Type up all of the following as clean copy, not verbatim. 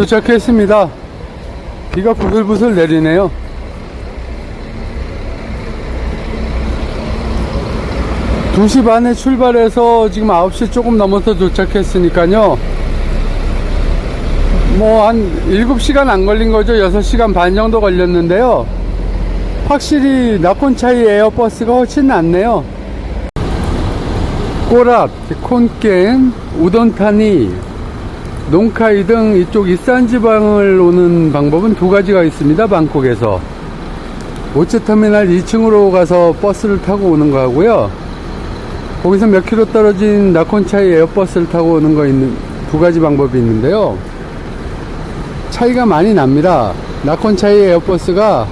도착했습니다. 비가 부슬부슬 내리네요. 두 시 반에 출발해서 지금 9시 조금 넘어서 도착했으니까요. 뭐 한 7시간 안 걸린 거죠. 6시간 반 정도 걸렸는데요. 확실히 나콘차이 에어버스가 훨씬 낫네요. 꼬랍, 콘깬, 우돈타니, 농카이 등 이쪽 이산지방을 오는 방법은 두 가지가 있습니다. 방콕에서 오츠터미널 2층으로 가서 버스를 타고 오는 거하고요, 거기서 몇 킬로 떨어진 나콘차이 에어버스를 타고 오는 거 있는 두 가지 방법이 있는데요. 차이가 많이 납니다. 나콘차이 에어버스가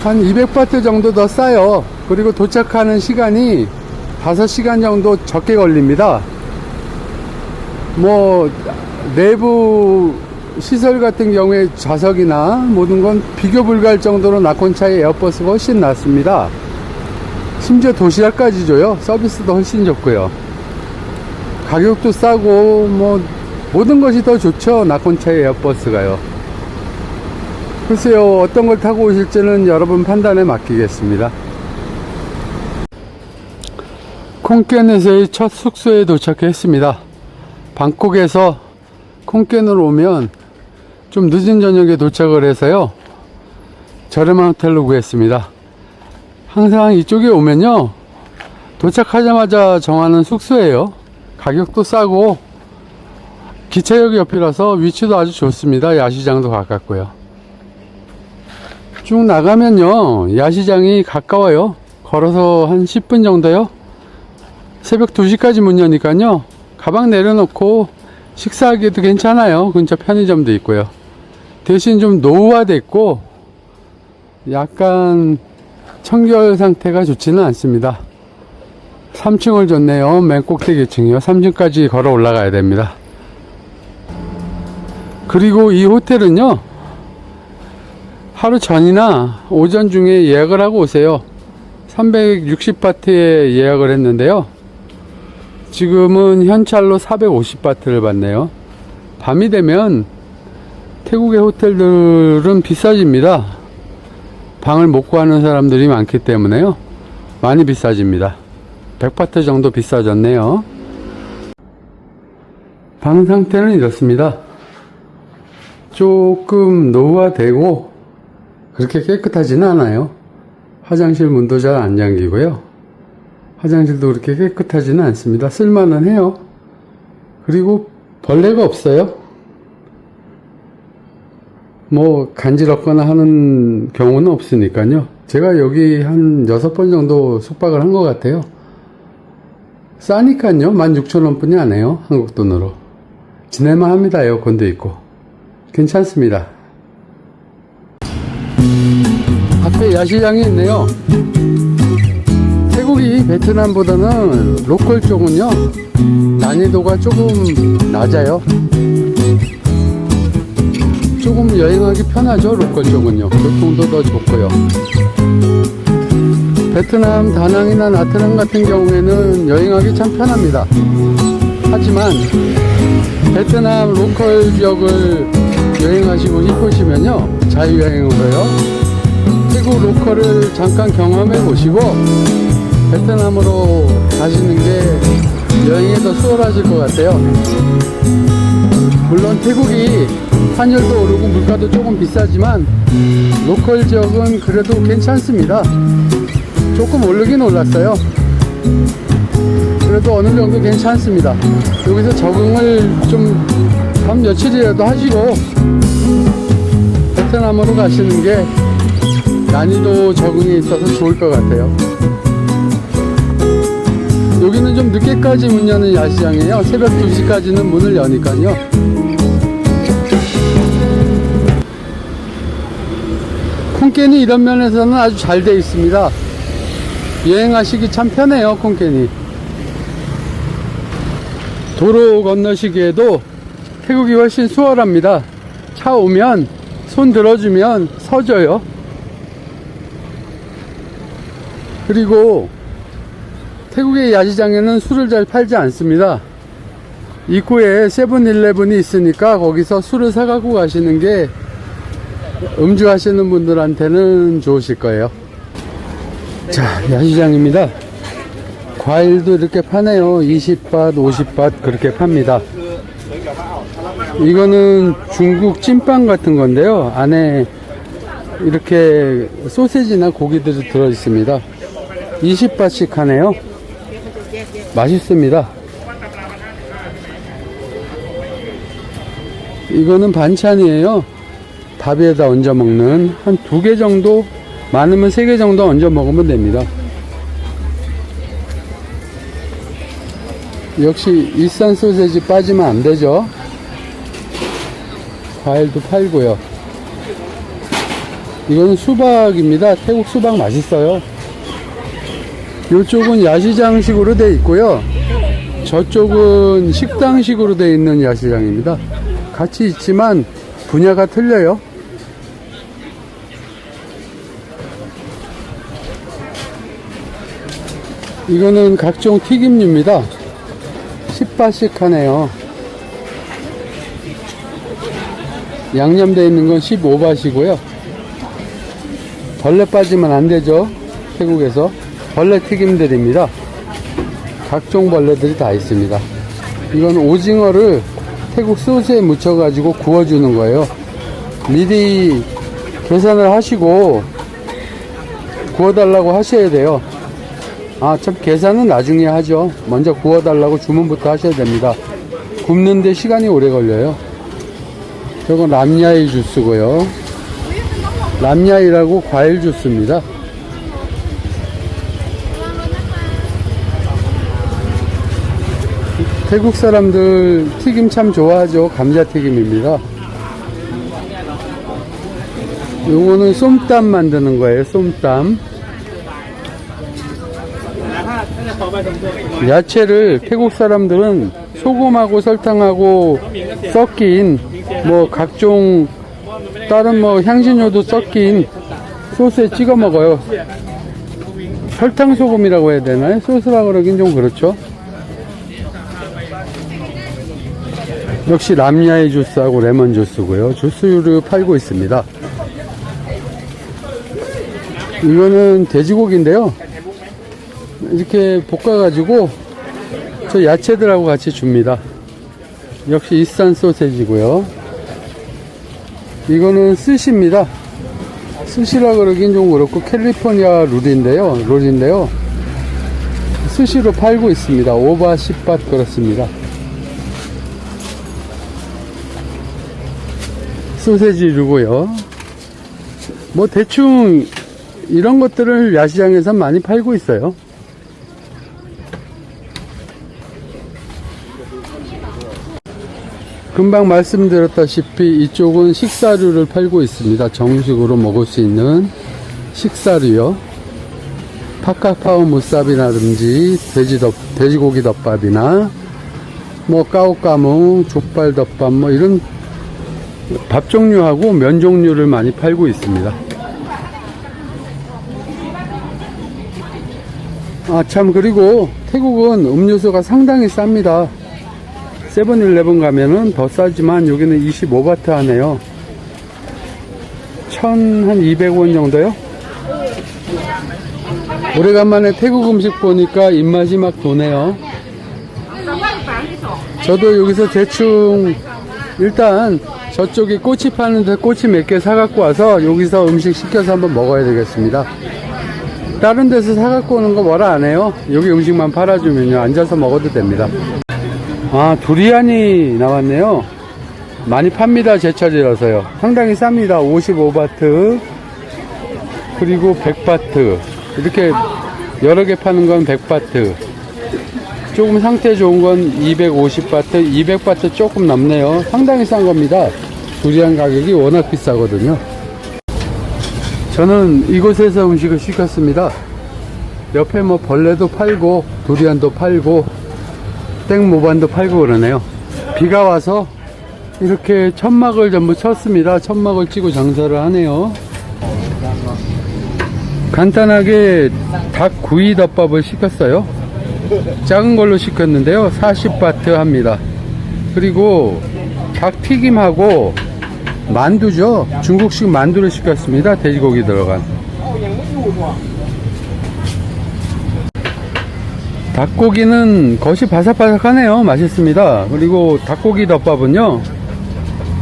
한 200바트 정도 더 싸요. 그리고 도착하는 시간이 5시간 정도 적게 걸립니다. 뭐 내부 시설 같은 경우에 좌석이나 모든 건 비교 불가할 정도로 나콘차이 에어버스가 훨씬 낫습니다. 심지어 도시락까지 줘요. 서비스도 훨씬 좋고요. 가격도 싸고 뭐 모든 것이 더 좋죠. 나콘차이 에어버스가요. 글쎄요, 어떤 걸 타고 오실지는 여러분 판단에 맡기겠습니다. 콩켄에서의 첫 숙소에 도착했습니다. 방콕에서 콩켄으로 오면 좀 늦은 저녁에 도착을 해서요, 저렴한 호텔로 구했습니다. 항상 이쪽에 오면요, 도착하자마자 정하는 숙소예요. 가격도 싸고 기차역 옆이라서 위치도 아주 좋습니다. 야시장도 가깝고요. 쭉 나가면요, 야시장이 가까워요. 걸어서 한 10분 정도요. 새벽 2시까지 문 여니까요, 가방 내려놓고 식사하기도 괜찮아요. 근처 편의점도 있고요. 대신 좀 노후화됐고 약간 청결 상태가 좋지는 않습니다. 3층을 줬네요. 맨 꼭대기 층이요. 3층까지 걸어 올라가야 됩니다. 그리고 이 호텔은요, 하루 전이나 오전 중에 예약을 하고 오세요. 360바트에 예약을 했는데요, 지금은 현찰로 450바트를 받네요. 밤이 되면 태국의 호텔들은 비싸집니다. 방을 못 구하는 사람들이 많기 때문에요, 많이 비싸집니다. 100바트 정도 비싸졌네요. 방 상태는 이렇습니다. 조금 노후화되고 그렇게 깨끗하지는 않아요. 화장실 문도 잘 안 잠기고요. 화장실도 그렇게 깨끗하지는 않습니다. 쓸만은 해요. 그리고 벌레가 없어요. 뭐 간지럽거나 하는 경우는 없으니까요. 제가 여기 한 6번 정도 숙박을 한 것 같아요. 싸니까요. 16,000원 뿐이 안 해요. 한국 돈으로. 지낼만 합니다. 에어컨도 있고. 괜찮습니다. 앞에 야시장이 있네요. 태국이 베트남보다는 로컬 쪽은요, 난이도가 조금 낮아요. 조금 여행하기 편하죠. 로컬 쪽은요. 교통도 더 좋고요. 베트남 다낭이나 나트랑 같은 경우에는 여행하기 참 편합니다. 하지만 베트남 로컬 지역을 여행하시고 싶으시면요, 자유여행으로요, 태국 로컬을 잠깐 경험해 보시고 베트남으로 가시는 게 여행에 더 수월하실 것 같아요. 물론 태국이 환율도 오르고 물가도 조금 비싸지만 로컬 지역은 그래도 괜찮습니다. 조금 오르긴 올랐어요. 그래도 어느 정도 괜찮습니다. 여기서 적응을 좀 한 며칠이라도 하시고 베트남으로 가시는 게 난이도 적응에 있어서 좋을 것 같아요. 여기는 좀 늦게까지 문 여는 야시장이에요. 새벽 2시까지는 문을 여니까요. 콩켄이 이런 면에서는 아주 잘 되어 있습니다. 여행하시기 참 편해요. 콩켄이 도로 건너시기에도 태국이 훨씬 수월합니다. 차 오면 손 들어주면 서줘요. 그리고 태국의 야시장에는 술을 잘 팔지 않습니다. 입구에 세븐일레븐이 있으니까 거기서 술을 사갖고 가시는 게 음주 하시는 분들한테는 좋으실 거예요. 자, 야시장입니다. 과일도 이렇게 파네요. 20밭, 50밭 그렇게 팝니다. 이거는 중국 찐빵 같은 건데요. 안에 이렇게 소세지나 고기들이 들어있습니다. 20밭씩 하네요. 맛있습니다. 이거는 반찬이에요. 밥에다 얹어 먹는 한 2개 정도, 많으면 3개 정도 얹어 먹으면 됩니다. 역시 일산 소세지 빠지면 안 되죠. 과일도 팔고요. 이거는 수박입니다. 태국 수박 맛있어요. 이쪽은 야시장식으로 되어 있고요. 저쪽은 식당식으로 되어 있는 야시장입니다. 같이 있지만 분야가 틀려요. 이거는 각종 튀김류입니다. 10바씩 하네요. 양념되어 있는 건 15바시고요. 벌레 빠지면 안 되죠. 태국에서 벌레 튀김들입니다. 각종 벌레들이 다 있습니다. 이건 오징어를 태국 소스에 묻혀 가지고 구워주는 거예요. 미리 계산을 하시고 구워달라고 하셔야 돼요. 아, 참, 계산은 나중에 하죠. 먼저 구워달라고 주문부터 하셔야 됩니다. 굽는데 시간이 오래 걸려요. 저건 람야이 주스고요. 람야이라고 과일 주스입니다. 태국 사람들 튀김 참 좋아하죠. 감자튀김입니다. 요거는 쏨땀 만드는 거예요. 쏨땀. 야채를 태국 사람들은 소금하고 설탕하고 섞인 뭐 각종 다른 뭐 향신료도 섞인 소스에 찍어 먹어요. 설탕 소금이라고 해야 되나요? 소스라고 그러긴 좀 그렇죠. 역시 람야이 주스하고 레몬 주스고요. 주스류를 팔고 있습니다. 이거는 돼지고기인데요. 이렇게 볶아가지고 저 야채들하고 같이 줍니다. 역시 일산 소세지고요. 이거는 스시입니다. 스시라 그러긴 좀 그렇고 캘리포니아 롤인데요. 스시로 팔고 있습니다. 5바 10밭 그렇습니다. 소세지류고요. 뭐 대충 이런 것들을 야시장에서 많이 팔고 있어요. 금방 말씀드렸다시피 이쪽은 식사류를 팔고 있습니다. 정식으로 먹을 수 있는 식사류요. 파카파오 무삽이라든지 돼지고기 덮밥이나 뭐 까오까무, 족발덮밥 뭐 이런 밥 종류하고 면 종류를 많이 팔고 있습니다. 아, 참, 그리고 태국은 음료수가 상당히 쌉니다. 세븐일레븐 가면은 더 싸지만 여기는 25바트 하네요. 1,200원 정도요? 오래간만에 태국 음식 보니까 입맛이 막 도네요. 저도 여기서 대충 일단 저쪽에 꼬치 파는데 꼬치 몇 개 사갖고 와서 여기서 음식 시켜서 한번 먹어야 되겠습니다. 다른 데서 사갖고 오는 거 뭐라 안 해요. 여기 음식만 팔아주면요 앉아서 먹어도 됩니다. 아, 두리안이 나왔네요. 많이 팝니다. 제철이라서요. 상당히 쌉니다. 55바트 그리고 100바트 이렇게 여러 개 파는 건 100바트, 조금 상태 좋은 건 250바트, 200바트 조금 넘네요. 상당히 싼 겁니다. 두리안 가격이 워낙 비싸거든요. 저는 이곳에서 음식을 시켰습니다. 옆에 뭐 벌레도 팔고 두리안도 팔고 땡모반도 팔고 그러네요. 비가 와서 이렇게 천막을 전부 쳤습니다. 천막을 치고 장사를 하네요. 간단하게 닭구이 덮밥을 시켰어요. 작은 걸로 시켰는데요. 40바트 합니다. 그리고 닭 튀김하고 만두죠. 중국식 만두를 시켰습니다. 돼지고기 들어간. 닭고기는 겉이 바삭바삭하네요. 맛있습니다. 그리고 닭고기 덮밥은요,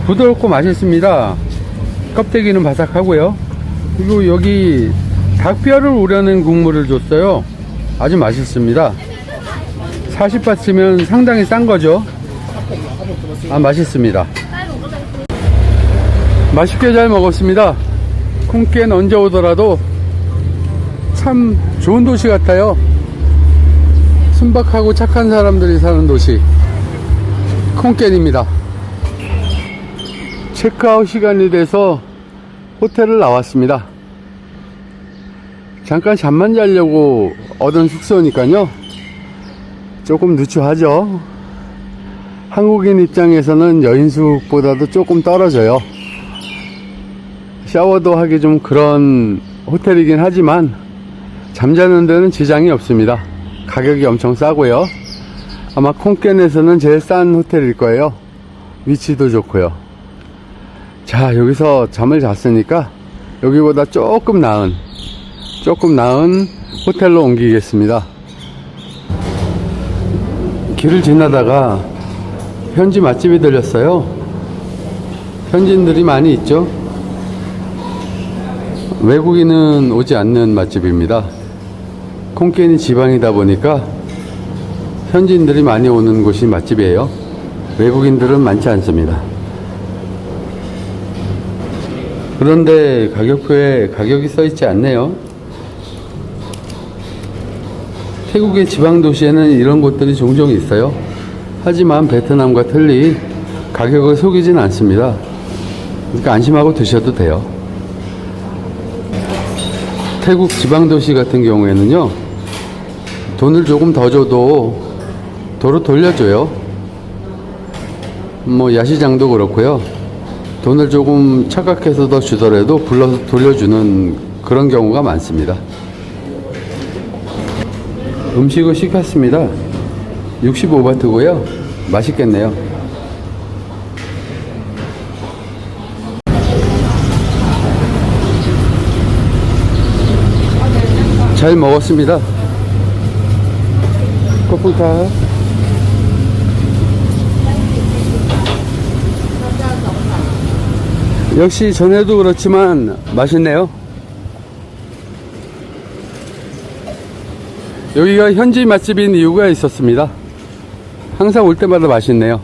부드럽고 맛있습니다. 껍데기는 바삭하고요. 그리고 여기 닭뼈를 우려낸 국물을 줬어요. 아주 맛있습니다. 40바 치면 상당히 싼 거죠. 아, 맛있습니다. 맛있게 잘 먹었습니다. 콩깨는 언제 오더라도 참 좋은 도시 같아요. 순박하고 착한 사람들이 사는 도시 콩깨입니다. 체크아웃 시간이 돼서 호텔을 나왔습니다. 잠깐 잠만 자려고 얻은 숙소니까요, 조금 누추하죠. 한국인 입장에서는 여인숙보다도 조금 떨어져요. 샤워도 하기 좀 그런 호텔이긴 하지만 잠자는 데는 지장이 없습니다. 가격이 엄청 싸고요. 아마 콩켄에서는 제일 싼 호텔일 거예요. 위치도 좋고요. 자, 여기서 잠을 잤으니까 여기보다 조금 나은 호텔로 옮기겠습니다. 길을 지나다가 현지 맛집이 들렸어요. 현지인들이 많이 있죠. 외국인은 오지 않는 맛집입니다. 콩켄이 지방이다 보니까 현지인들이 많이 오는 곳이 맛집이에요. 외국인들은 많지 않습니다. 그런데 가격표에 가격이 써있지 않네요. 태국의 지방 도시에는 이런 곳들이 종종 있어요. 하지만 베트남과 틀리 가격을 속이진 않습니다. 그러니까 안심하고 드셔도 돼요. 태국 지방 도시 같은 경우에는요, 돈을 조금 더 줘도 도로 돌려줘요. 뭐 야시장도 그렇고요. 돈을 조금 착각해서 더 주더라도 불러서 돌려주는 그런 경우가 많습니다. 음식을 시켰습니다. 65바트고요. 맛있겠네요. 잘 먹었습니다. 커플카. 역시 전에도 그렇지만 맛있네요. 여기가 현지 맛집인 이유가 있었습니다. 항상 올 때마다 맛있네요.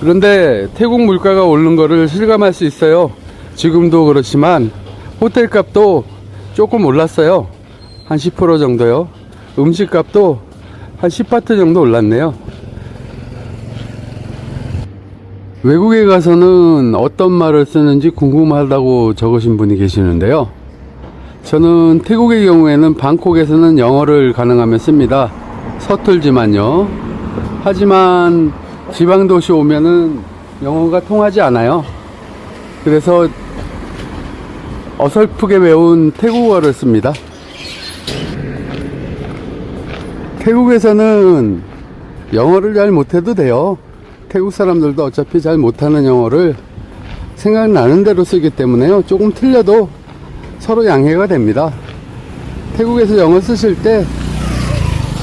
그런데 태국 물가가 오른 거를 실감할 수 있어요. 지금도 그렇지만 호텔 값도 조금 올랐어요. 한 10% 정도요. 음식 값도 한 10바트 정도 올랐네요. 외국에 가서는 어떤 말을 쓰는지 궁금하다고 적으신 분이 계시는데요. 저는 태국의 경우에는 방콕에서는 영어를 가능하면 씁니다. 서툴지만요. 하지만 지방도시 오면은 영어가 통하지 않아요. 그래서 어설프게 배운 태국어를 씁니다. 태국에서는 영어를 잘 못해도 돼요. 태국 사람들도 어차피 잘 못하는 영어를 생각나는 대로 쓰기 때문에요. 조금 틀려도 서로 양해가 됩니다. 태국에서 영어 쓰실 때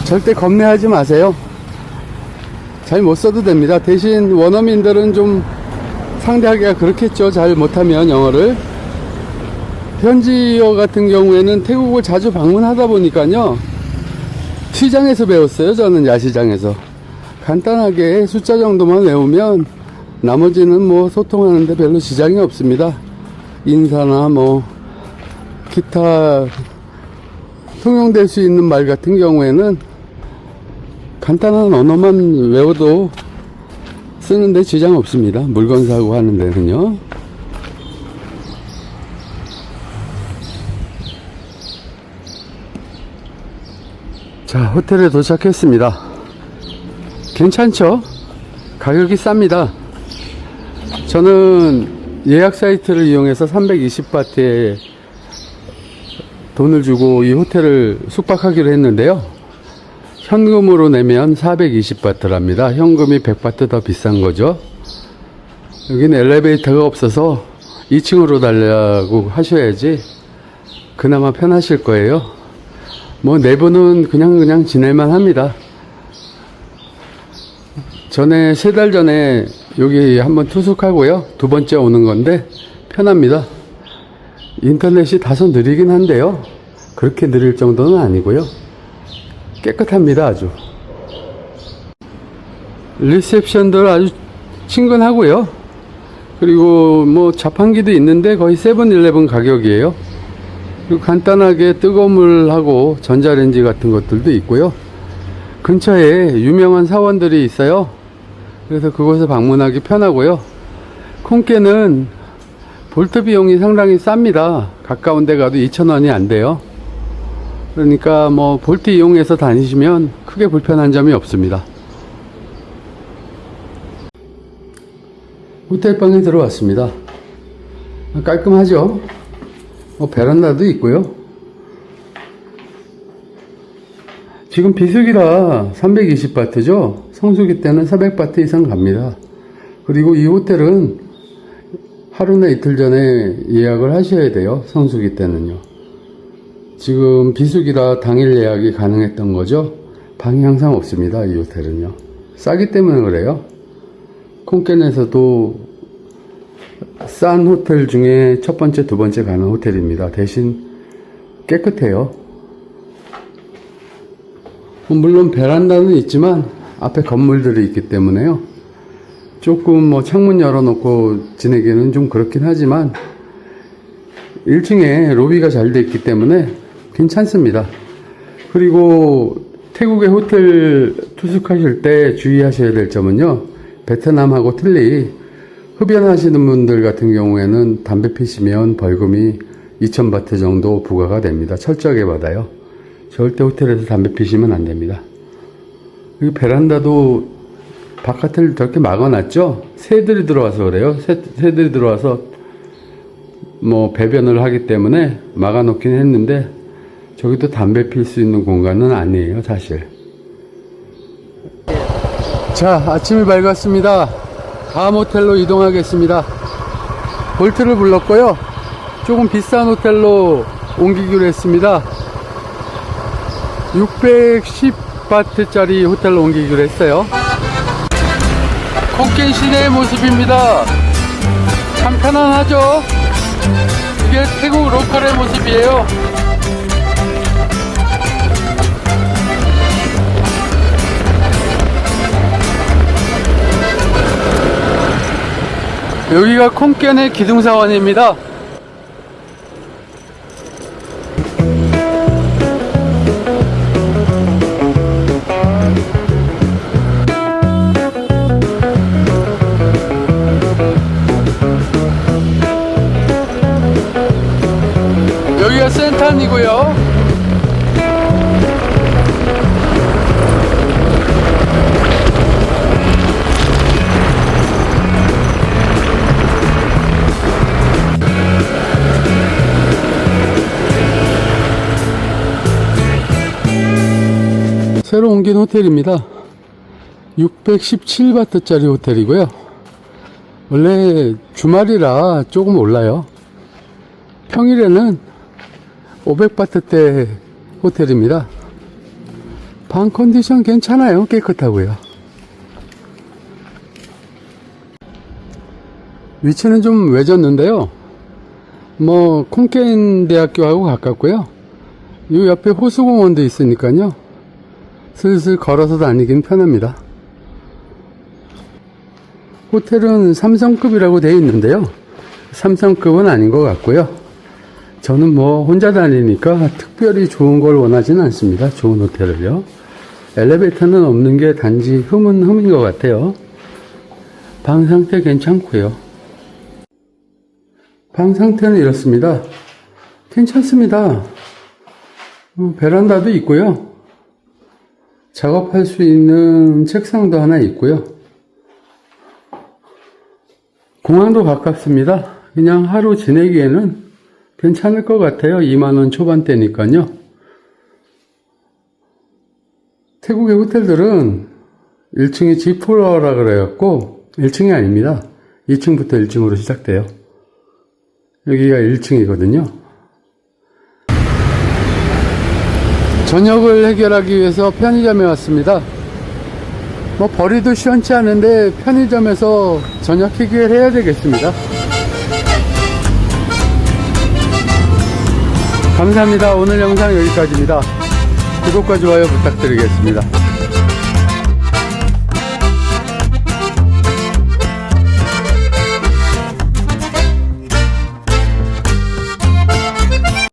절대 겁내하지 마세요. 잘 못 써도 됩니다. 대신 원어민들은 좀 상대하기가 그렇겠죠. 잘 못하면 영어를. 현지어 같은 경우에는 태국을 자주 방문하다 보니까요, 시장에서 배웠어요. 저는 야시장에서. 간단하게 숫자 정도만 외우면 나머지는 뭐 소통하는데 별로 지장이 없습니다. 인사나 뭐 기타 통용될 수 있는 말 같은 경우에는 간단한 언어만 외워도 쓰는데 지장 없습니다. 물건 사고 하는 데는요. 자, 호텔에 도착했습니다. 괜찮죠? 가격이 쌉니다. 저는 예약 사이트를 이용해서 320바트에 돈을 주고 이 호텔을 숙박하기로 했는데요. 현금으로 내면 420바트랍니다. 현금이 100바트 더 비싼 거죠. 여기는 엘리베이터가 없어서 2층으로 달라고 하셔야지 그나마 편하실 거예요. 뭐 내부는 그냥 지낼만 합니다. 전에 3달 전에 여기 한번 투숙하고요. 2번째 오는 건데 편합니다. 인터넷이 다소 느리긴 한데요. 그렇게 느릴 정도는 아니고요. 깨끗합니다. 아주. 리셉션들 아주 친근하고요. 그리고 뭐 자판기도 있는데 거의 세븐일레븐 가격이에요. 그리고 간단하게 뜨거운 물하고 전자레인지 같은 것들도 있고요. 근처에 유명한 사원들이 있어요. 그래서 그곳에 방문하기 편하고요. 콩깨는 볼트 비용이 상당히 쌉니다. 가까운 데 가도 2,000원이 안 돼요. 그러니까 뭐 볼트 이용해서 다니시면 크게 불편한 점이 없습니다. 호텔방에 들어왔습니다. 깔끔하죠? 베란다도 있고요. 지금 비수기라 320바트죠? 성수기 때는 400바트 이상 갑니다. 그리고 이 호텔은 하루나 이틀 전에 예약을 하셔야 돼요. 성수기 때는요. 지금 비수기라 당일 예약이 가능했던 거죠. 방이 항상 없습니다. 이 호텔은요. 싸기 때문에 그래요. 콩켄에서도 싼 호텔 중에 첫 번째, 두 번째 가는 호텔입니다. 대신 깨끗해요. 물론 베란다는 있지만 앞에 건물들이 있기 때문에요. 조금 뭐 창문 열어놓고 지내기는 좀 그렇긴 하지만 1층에 로비가 잘 돼 있기 때문에 괜찮습니다. 그리고 태국의 호텔 투숙하실 때 주의하셔야 될 점은요. 베트남하고 틀리 흡연하시는 분들 같은 경우에는 담배 피시면 벌금이 2,000바트 정도 부과가 됩니다. 철저하게 받아요. 절대 호텔에서 담배 피시면 안 됩니다. 그리고 베란다도 바깥을 저렇게 막아놨죠? 새들이 들어와서 그래요. 새들이 들어와서 뭐 배변을 하기 때문에 막아놓긴 했는데 저기도 담배 필 수 있는 공간은 아니에요, 사실. 자, 아침이 밝았습니다. 다음 호텔로 이동하겠습니다. 볼트를 불렀고요. 조금 비싼 호텔로 옮기기로 했습니다. 610바트짜리 호텔로 옮기기로 했어요. 콩켄 시내의 모습입니다. 참 편안하죠? 이게 태국 로컬의 모습이에요. 여기가 콩켄의 기둥사원입니다. 여기가 센탄이고요. 새로 옮긴 호텔입니다. 617바트짜리 호텔이고요. 원래 주말이라 조금 올라요. 평일에는 500바트대 호텔입니다. 방 컨디션 괜찮아요. 깨끗하고요. 위치는 좀 외졌는데요. 뭐 콩켄 대학교하고 가깝고요. 이 옆에 호수공원도 있으니까요. 슬슬 걸어서 다니긴 편합니다. 호텔은 3성급이라고 되어 있는데요. 3성급은 아닌 것 같고요. 저는 뭐 혼자 다니니까 특별히 좋은 걸 원하지는 않습니다. 좋은 호텔을요. 엘리베이터는 없는 게 단지 흠인 것 같아요. 방 상태 괜찮고요. 방 상태는 이렇습니다. 괜찮습니다. 베란다도 있고요. 작업할 수 있는 책상도 하나 있고요. 공항도 가깝습니다. 그냥 하루 지내기에는 괜찮을 것 같아요. 2만원 초반대니까요. 태국의 호텔들은 1층이 G4라 그래갖고 1층이 아닙니다. 2층부터 1층으로 시작돼요. 여기가 1층이거든요. 저녁을 해결하기 위해서 편의점에 왔습니다. 뭐 벌이도 시원치 않은데 편의점에서 저녁 해결해야 되겠습니다. 감사합니다. 오늘 영상 여기까지입니다. 구독과 좋아요 부탁드리겠습니다.